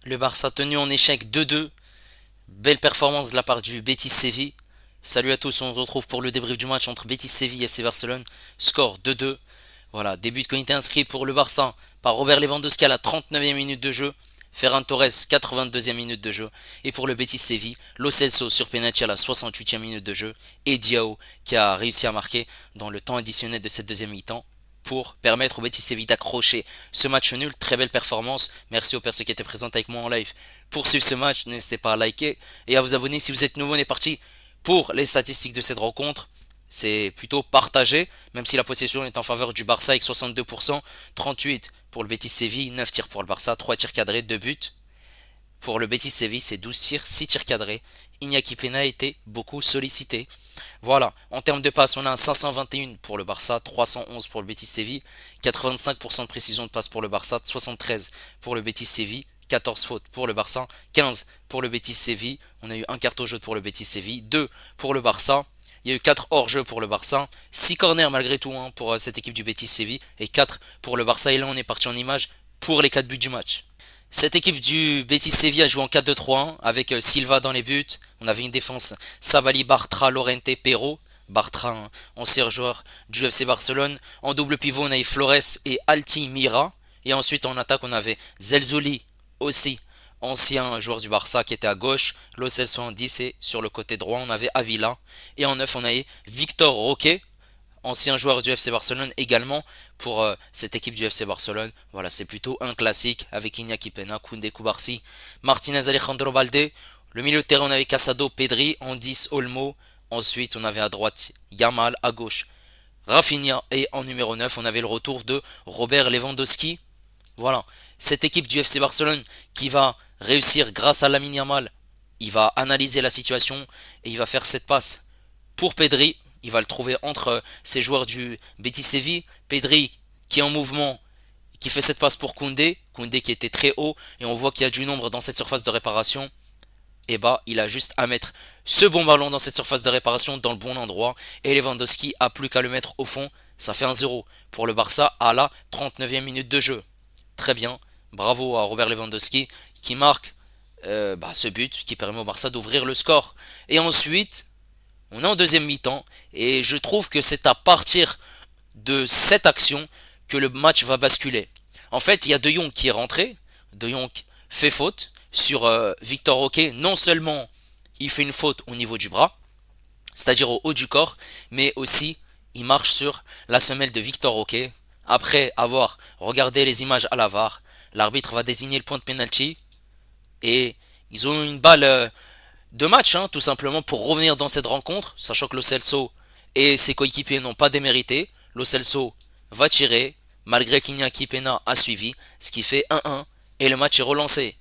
Le Barça tenu en échec 2-2. Belle performance de la part du Betis Séville. Salut à tous, on se retrouve pour le débrief du match entre Betis Séville et FC Barcelone. Score 2-2. Voilà, début qui a été inscrit pour le Barça par Robert Lewandowski à la 39e minute de jeu. Ferran Torres, 82e minute de jeu. Et pour le Betis Séville, Lo Celso sur penalty à la 68e minute de jeu. Et Diao qui a réussi à marquer dans le temps additionnel de cette deuxième mi-temps pour permettre au Betis Séville d'accrocher ce match nul. Très belle performance. Merci aux personnes qui étaient présentes avec moi en live pour suivre ce match. N'hésitez pas à liker et à vous abonner si vous êtes nouveau. On est parti pour les statistiques de cette rencontre. C'est plutôt partagé, même si la possession est en faveur du Barça avec 62%, 38 pour le Betis Séville, 9 tirs pour le Barça, 3 tirs cadrés, 2 buts. Pour le Betis Séville, c'est 12 tirs, 6 tirs cadrés. Iñaki Peña a été beaucoup sollicité. Voilà, en termes de passes, on a un 521 pour le Barça, 311 pour le Betis Séville, 85% de précision de passe pour le Barça, 73 pour le Betis Séville, 14 fautes pour le Barça, 15 pour le Betis Séville. On a eu un carton jaune pour le Betis Séville, 2 pour le Barça. Il y a eu 4 hors-jeu pour le Barça, 6 corners malgré tout pour cette équipe du Betis Séville et 4 pour le Barça. Et là, on est parti en image pour les 4 buts du match. Cette équipe du Betis Séville a joué en 4-2-3-1 avec Silva dans les buts. On avait une défense Sabali, Bartra, Lorente, Perro. Bartra, ancien joueur du FC Barcelone. En double pivot, on avait Flores et Altimira. Et ensuite, en attaque, on avait Zelzouli aussi, ancien joueur du Barça qui était à gauche. Lo Celso en 10 et sur le côté droit, on avait Avila. Et en 9, on avait Victor Roque, ancien joueur du FC Barcelone également pour cette équipe du FC Barcelone. Voilà, c'est plutôt un classique avec Iñaki Peña, Koundé Koubarsi, Martinez, Alejandro Balde. Le milieu de terrain, on avait Casado, Pedri, en 10, Olmo. Ensuite, on avait à droite Yamal, à gauche Rafinha et en numéro 9, on avait le retour de Robert Lewandowski. Voilà, cette équipe du FC Barcelone qui va réussir grâce à Lamine Yamal. Il va analyser la situation et il va faire cette passe pour Pedri. Il va le trouver entre ces joueurs du Betis Séville. Pedri qui est en mouvement, qui fait cette passe pour Koundé. Koundé qui était très haut et on voit qu'il y a du nombre dans cette surface de réparation. Et bah, il a juste à mettre ce bon ballon dans cette surface de réparation dans le bon endroit. Et Lewandowski a plus qu'à le mettre au fond. Ça fait un 0 pour le Barça à la 39e minute de jeu. Très bien. Bravo à Robert Lewandowski qui marque ce but qui permet au Barça d'ouvrir le score. Et ensuite, on est en deuxième mi-temps. Et je trouve que c'est à partir de cette action que le match va basculer. En fait, il y a De Jong qui est rentré. De Jong fait faute sur Victor Roque. Non seulement il fait une faute au niveau du bras, c'est-à-dire au haut du corps, mais aussi il marche sur la semelle de Victor Roque. Après avoir regardé les images à la VAR, l'arbitre va désigner le point de penalty et ils ont une balle de match, tout simplement pour revenir dans cette rencontre, sachant que Lo Celso et ses coéquipiers n'ont pas démérité. Lo Celso va tirer, malgré qu'Iñaki Peña a suivi, ce qui fait 1-1 et le match est relancé.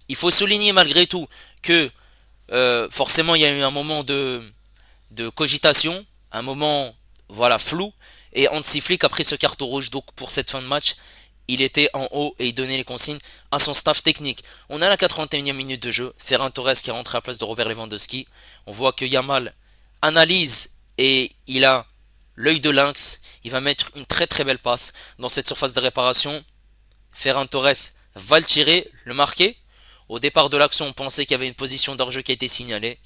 Il faut souligner malgré tout que forcément il y a eu un moment de cogitation, un moment voilà flou, et Hansi Flick a pris ce carton rouge. Donc pour cette fin de match, il était en haut et il donnait les consignes à son staff technique. On a la 81e minute de jeu, Ferran Torres qui est rentré à la place de Robert Lewandowski. On voit que Yamal analyse et il a l'œil de lynx. Il va mettre une très très belle passe dans cette surface de réparation. Ferran Torres va le tirer, le marquer. Au départ de l'action, on pensait qu'il y avait une position d'hors-jeu qui a été signalée.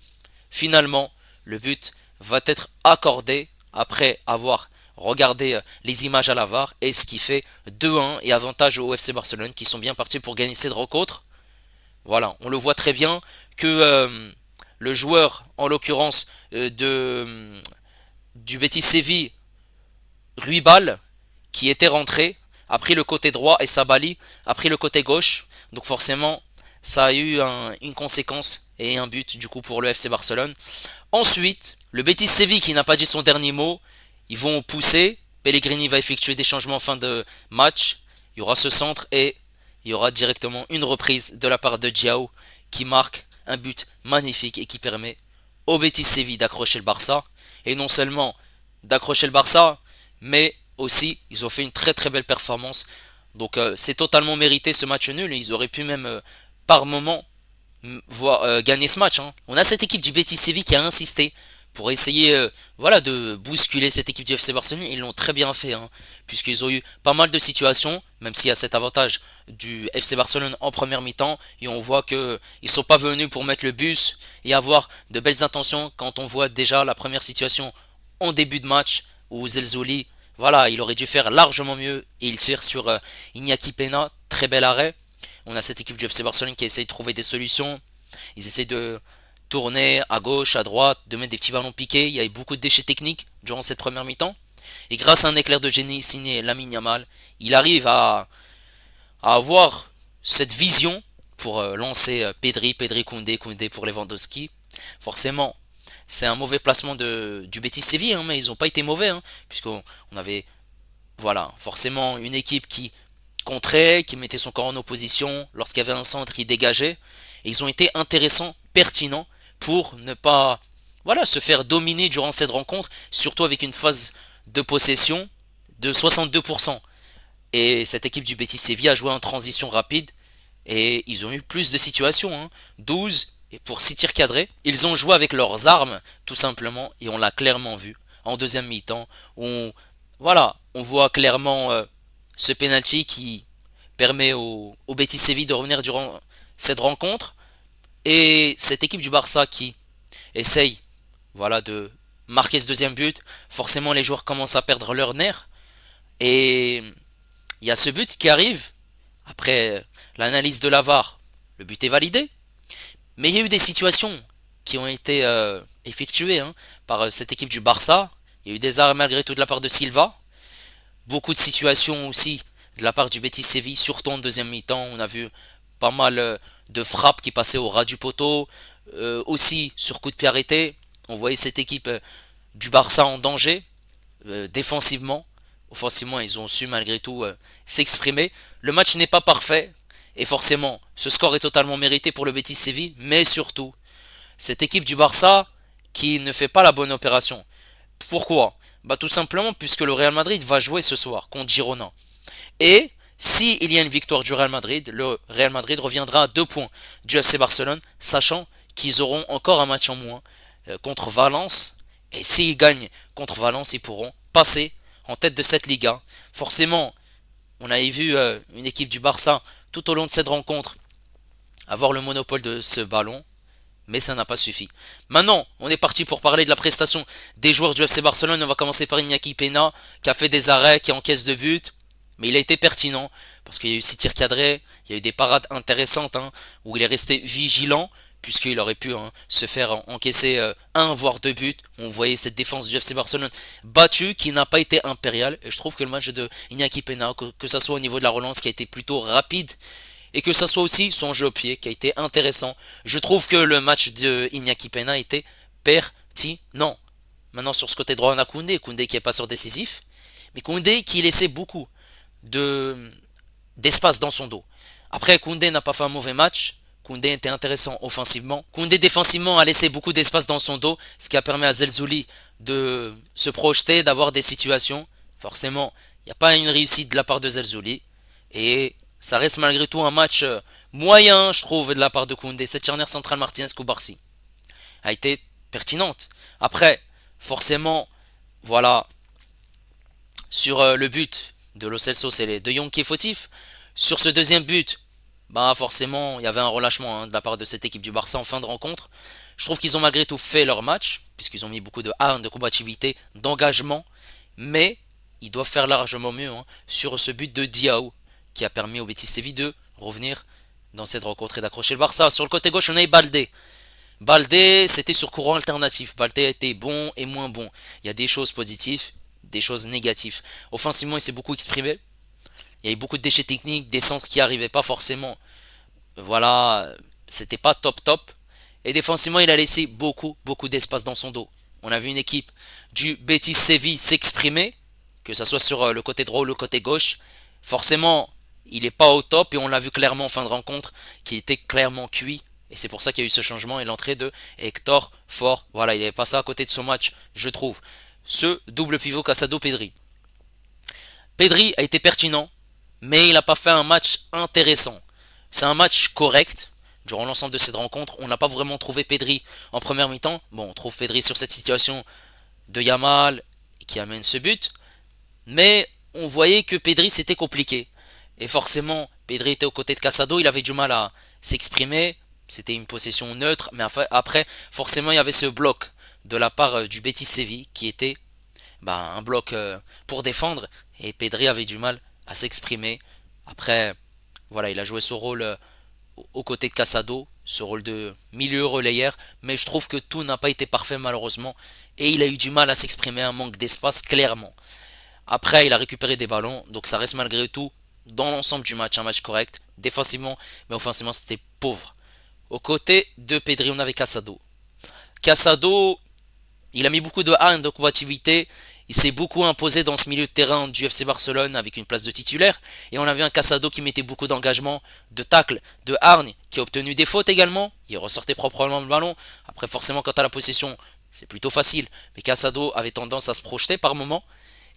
Finalement, le but va être accordé après avoir regardé les images à la VAR, et ce qui fait 2-1 et avantage au FC Barcelone qui sont bien partis pour gagner cette rencontre. Voilà, on le voit très bien que le joueur, en l'occurrence du Betis Séville, Ruibal, qui était rentré, a pris le côté droit et Sabali a pris le côté gauche. Donc forcément, ça a eu une conséquence et un but du coup pour le FC Barcelone. Ensuite, le Betis Séville qui n'a pas dit son dernier mot, ils vont pousser. Pellegrini va effectuer des changements en fin de match. Il y aura ce centre et il y aura directement une reprise de la part de Diao qui marque un but magnifique et qui permet au Betis Séville d'accrocher le Barça. Et non seulement d'accrocher le Barça, mais aussi ils ont fait une très très belle performance. Donc c'est totalement mérité ce match nul et ils auraient pu même par moment gagner ce match. On a cette équipe du Betis Séville qui a insisté pour essayer voilà, de bousculer cette équipe du FC Barcelone. Ils l'ont très bien fait, hein, puisqu'ils ont eu pas mal de situations, même s'il y a cet avantage du FC Barcelone en première mi-temps, et on voit que ils sont pas venus pour mettre le bus et avoir de belles intentions quand on voit déjà la première situation en début de match où Zelzouli, voilà, il aurait dû faire largement mieux et il tire sur Iñaki Peña, très bel arrêt. On a cette équipe du FC Barcelone qui essaie de trouver des solutions. Ils essaient de tourner à gauche, à droite, de mettre des petits ballons piqués. Il y a eu beaucoup de déchets techniques durant cette première mi-temps. Et grâce à un éclair de génie signé Lamine Yamal, il arrive à avoir cette vision pour lancer Pedri Koundé, Koundé pour Lewandowski. Forcément, c'est un mauvais placement du Betis Séville, hein, mais ils n'ont pas été mauvais, hein, puisqu'on avait voilà, forcément une équipe qui contrait, qui mettait son corps en opposition, lorsqu'il y avait un centre, ils dégageaient. Et ils ont été intéressants, pertinents, pour ne pas voilà, se faire dominer durant cette rencontre, surtout avec une phase de possession de 62%. Et cette équipe du Betis Séville a joué en transition rapide et ils ont eu plus de situations, hein. 12 et pour 6 tirs cadrés. Ils ont joué avec leurs armes, tout simplement, et on l'a clairement vu en deuxième mi-temps. Voilà, on voit clairement ce penalty qui permet au Betis Séville de revenir durant cette rencontre. Et cette équipe du Barça qui essaye voilà, de marquer ce deuxième but, forcément les joueurs commencent à perdre leur nerf. Et il y a ce but qui arrive après l'analyse de la VAR. Le but est validé. Mais il y a eu des situations qui ont été effectuées, hein, par cette équipe du Barça. Il y a eu des arrêts malgré tout de la part de Silva. Beaucoup de situations aussi de la part du Betis Séville, surtout en deuxième mi-temps. On a vu pas mal de frappes qui passaient au ras du poteau. Aussi sur coup de pied arrêté. On voyait cette équipe du Barça en danger défensivement. Offensivement, ils ont su malgré tout s'exprimer. Le match n'est pas parfait. Et forcément, ce score est totalement mérité pour le Betis Séville. Mais surtout, cette équipe du Barça qui ne fait pas la bonne opération. Pourquoi? Bah tout simplement puisque le Real Madrid va jouer ce soir contre Girona. Et si il y a une victoire du Real Madrid, le Real Madrid reviendra à 2 points du FC Barcelone, sachant qu'ils auront encore un match en moins contre Valence. Et s'ils gagnent contre Valence, ils pourront passer en tête de cette Liga. Forcément, on avait vu une équipe du Barça tout au long de cette rencontre avoir le monopole de ce ballon, mais ça n'a pas suffi. Maintenant, on est parti pour parler de la prestation des joueurs du FC Barcelone. On va commencer par Iñaki Peña, qui a fait des arrêts, qui encaisse de buts, mais il a été pertinent, parce qu'il y a eu 6 tirs cadrés, il y a eu des parades intéressantes, hein, où il est resté vigilant, puisqu'il aurait pu se faire encaisser un voire 2 buts. On voyait cette défense du FC Barcelone battue, qui n'a pas été impériale, et je trouve que le match de Iñaki Peña, que ça soit au niveau de la relance, qui a été plutôt rapide, et que ça soit aussi son jeu au pied qui a été intéressant. Je trouve que le match de Iñaki Peña était pertinent. Maintenant sur ce côté droit on a Koundé, Koundé qui est passeur décisif, mais Koundé qui laissait beaucoup de d'espace dans son dos. Après Koundé n'a pas fait un mauvais match, Koundé était intéressant offensivement. Koundé défensivement a laissé beaucoup d'espace dans son dos, ce qui a permis à Zelzouli de se projeter, d'avoir des situations. Forcément, il n'y a pas une réussite de la part de Zelzouli. Et ça reste malgré tout un match moyen, je trouve, de la part de Koundé. Cette charnière centrale Martinez-Koubarsi a été pertinente. Après, forcément, voilà, sur le but de Lo Celso, c'est De Jong qui est fautif. Sur ce deuxième but, bah forcément, il y avait un relâchement, hein, de la part de cette équipe du Barça en fin de rencontre. Je trouve qu'ils ont malgré tout fait leur match, puisqu'ils ont mis beaucoup de hargne, de combativité, d'engagement. Mais ils doivent faire largement mieux, hein, sur ce but de Diao, qui a permis au Betis Séville de revenir dans cette rencontre et d'accrocher le Barça. Sur le côté gauche, on a eu Baldé. Baldé, c'était sur courant alternatif. Baldé a été bon et moins bon. Il y a des choses positives, des choses négatives. Offensivement, il s'est beaucoup exprimé. Il y a eu beaucoup de déchets techniques, des centres qui n'arrivaient pas forcément. Voilà, c'était pas top top. Et défensivement, il a laissé beaucoup d'espace dans son dos. On a vu une équipe du Betis Séville s'exprimer, que ce soit sur le côté droit ou le côté gauche. Forcément, il n'est pas au top et on l'a vu clairement en fin de rencontre, qui était clairement cuit. Et c'est pour ça qu'il y a eu ce changement et l'entrée de Hector Fort. Voilà, il n'avait pas ça à côté de ce match, je trouve. Ce double pivot Casado-Pedri. Pedri a été pertinent, mais il n'a pas fait un match intéressant. C'est un match correct, durant l'ensemble de cette rencontre. On n'a pas vraiment trouvé Pedri en première mi-temps. Bon, on trouve Pedri sur cette situation de Yamal qui amène ce but. Mais on voyait que Pedri c'était compliqué. Et forcément, Pedri était aux côtés de Casado, il avait du mal à s'exprimer. C'était une possession neutre, mais après, forcément, il y avait ce bloc de la part du Betis Séville qui était un bloc pour défendre. Et Pedri avait du mal à s'exprimer. Après, voilà, il a joué son rôle aux côtés de Casado, ce rôle de milieu relayeur. Mais je trouve que tout n'a pas été parfait malheureusement. Et il a eu du mal à s'exprimer, un manque d'espace clairement. Après, il a récupéré des ballons, donc ça reste malgré tout, dans l'ensemble du match, un match correct. Défensivement, mais offensivement, c'était pauvre. Aux côtés de Pedri, on avait Casado. Casado, il a mis beaucoup de haine, de combativité. Il s'est beaucoup imposé dans ce milieu de terrain du FC Barcelone avec une place de titulaire. Et on avait un Casado qui mettait beaucoup d'engagement, de tacle, de hargne, qui a obtenu des fautes également. Il ressortait proprement le ballon. Après, forcément, quant à la possession, c'est plutôt facile. Mais Casado avait tendance à se projeter par moments.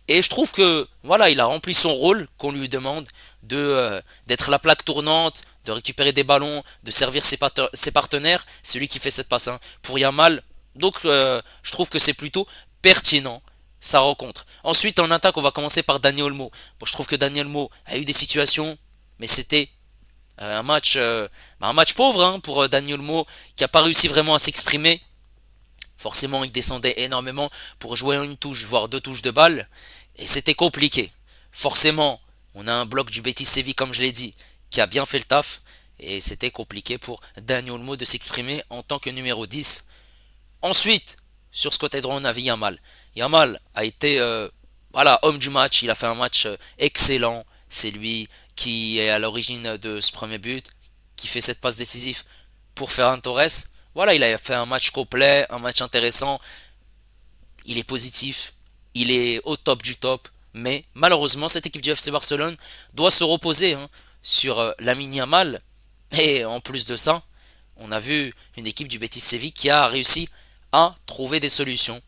Et je trouve que voilà, il a rempli son rôle qu'on lui demande d'être la plaque tournante, de récupérer des ballons, de servir ses partenaires. C'est lui qui fait cette passe pour Yamal. Donc je trouve que c'est plutôt pertinent sa rencontre. Ensuite en attaque, on va commencer par Dani Olmo. Bon, je trouve que Dani Olmo a eu des situations, mais c'était un match pauvre pour Dani Olmo qui n'a pas réussi vraiment à s'exprimer. Forcément, il descendait énormément pour jouer une touche, voire deux touches de balle. Et c'était compliqué. Forcément, on a un bloc du Betis Séville, comme je l'ai dit, qui a bien fait le taf. Et c'était compliqué pour Dani Olmo de s'exprimer en tant que numéro 10. Ensuite, sur ce côté droit, on avait Yamal. Yamal a été homme du match. Il a fait un match excellent. C'est lui qui est à l'origine de ce premier but, qui fait cette passe décisive pour Ferran Torres. Voilà, il a fait un match complet, un match intéressant. Il est positif, il est au top du top. Mais malheureusement, cette équipe du FC Barcelone doit se reposer sur Lamine Yamal. Et en plus de ça, on a vu une équipe du Betis Séville qui a réussi à trouver des solutions.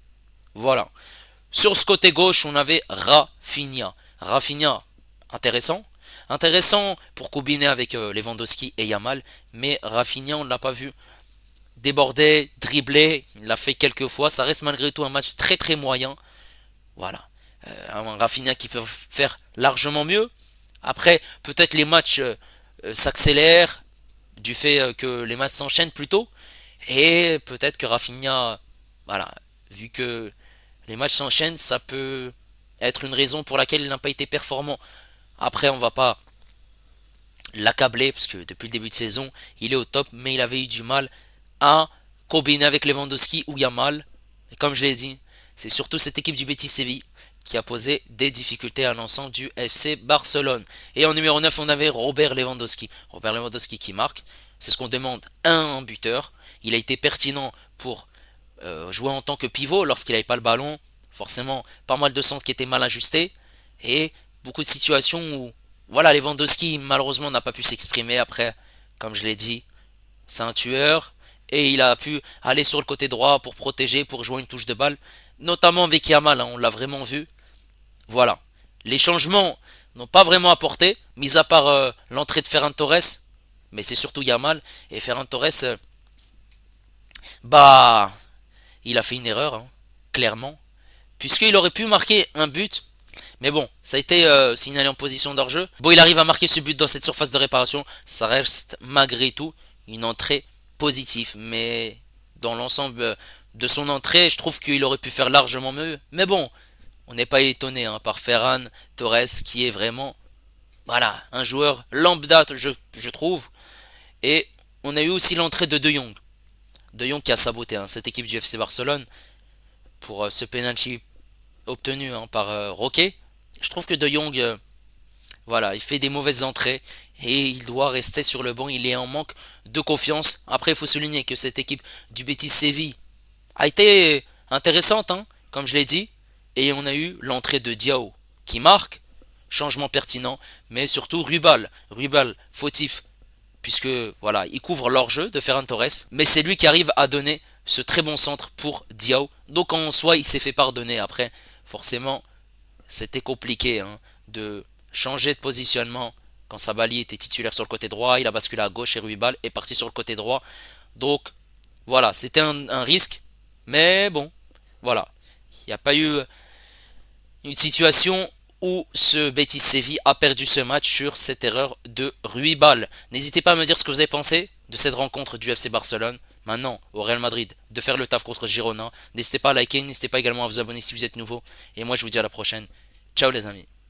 Voilà. Sur ce côté gauche, on avait Rafinha. Rafinha, intéressant. Intéressant pour combiner avec Lewandowski et Yamal. Mais Rafinha, on ne l'a pas vu déborder, dribbler. Il l'a fait quelques fois. Ça reste malgré tout un match très très moyen. Voilà. Un Rafinha qui peut faire largement mieux. Après, peut-être les matchs s'accélèrent du fait que les matchs s'enchaînent plutôt. Et peut-être que Rafinha, voilà, vu que les matchs s'enchaînent, ça peut être une raison pour laquelle il n'a pas été performant. Après, on va pas l'accabler, parce que depuis le début de saison, il est au top, mais il avait eu du mal à combiner avec Lewandowski ou Yamal. Et comme je l'ai dit, c'est surtout cette équipe du Betis Séville qui a posé des difficultés à l'ensemble du FC Barcelone. Et en numéro 9, on avait Robert Lewandowski. Robert Lewandowski qui marque. C'est ce qu'on demande à un buteur. Il a été pertinent pour jouer en tant que pivot lorsqu'il n'avait pas le ballon. Forcément, pas mal de sens qui étaient mal ajustés. Et beaucoup de situations où voilà, Lewandowski malheureusement n'a pas pu s'exprimer après. Comme je l'ai dit, c'est un tueur. Et il a pu aller sur le côté droit pour protéger, pour jouer une touche de balle. Notamment avec Yamal, on l'a vraiment vu. Voilà. Les changements n'ont pas vraiment apporté, mis à part l'entrée de Ferran Torres. Mais c'est surtout Yamal. Et Ferran Torres, bah, il a fait une erreur, clairement. Puisqu'il aurait pu marquer un but. Mais bon, ça a été signalé en position d'hors-jeu. Bon, il arrive à marquer ce but dans cette surface de réparation. Ça reste malgré tout une entrée positive. Mais dans l'ensemble de son entrée, je trouve qu'il aurait pu faire largement mieux. Mais bon, on n'est pas étonné par Ferran Torres qui est vraiment voilà, un joueur lambda, je trouve. Et on a eu aussi l'entrée de De Jong. De Jong qui a saboté cette équipe du FC Barcelone pour ce penalty obtenu par Roquet. Je trouve que De Jong, voilà, il fait des mauvaises entrées et il doit rester sur le banc. Il est en manque de confiance. Après, il faut souligner que cette équipe du Betis Séville a été intéressante, comme je l'ai dit. Et on a eu l'entrée de Diao qui marque, changement pertinent, mais surtout Rubal. Rubal fautif, puisque voilà, il couvre leur-jeu de Ferran Torres, mais c'est lui qui arrive à donner ce très bon centre pour Diao. Donc en soi, il s'est fait pardonner. Après, forcément, c'était compliqué de changer de positionnement Quand Sabali était titulaire sur le côté droit, il a basculé à gauche et Ruibal est parti sur le côté droit. Donc voilà, c'était un risque. Mais bon, voilà. Il n'y a pas eu une situation où ce Betis Séville a perdu ce match sur cette erreur de Ruibal. N'hésitez pas à me dire ce que vous avez pensé de cette rencontre du FC Barcelone. Maintenant, au Real Madrid, de faire le taf contre Girona. N'hésitez pas à liker, n'hésitez pas également à vous abonner si vous êtes nouveau. Et moi, je vous dis à la prochaine. Ciao les amis.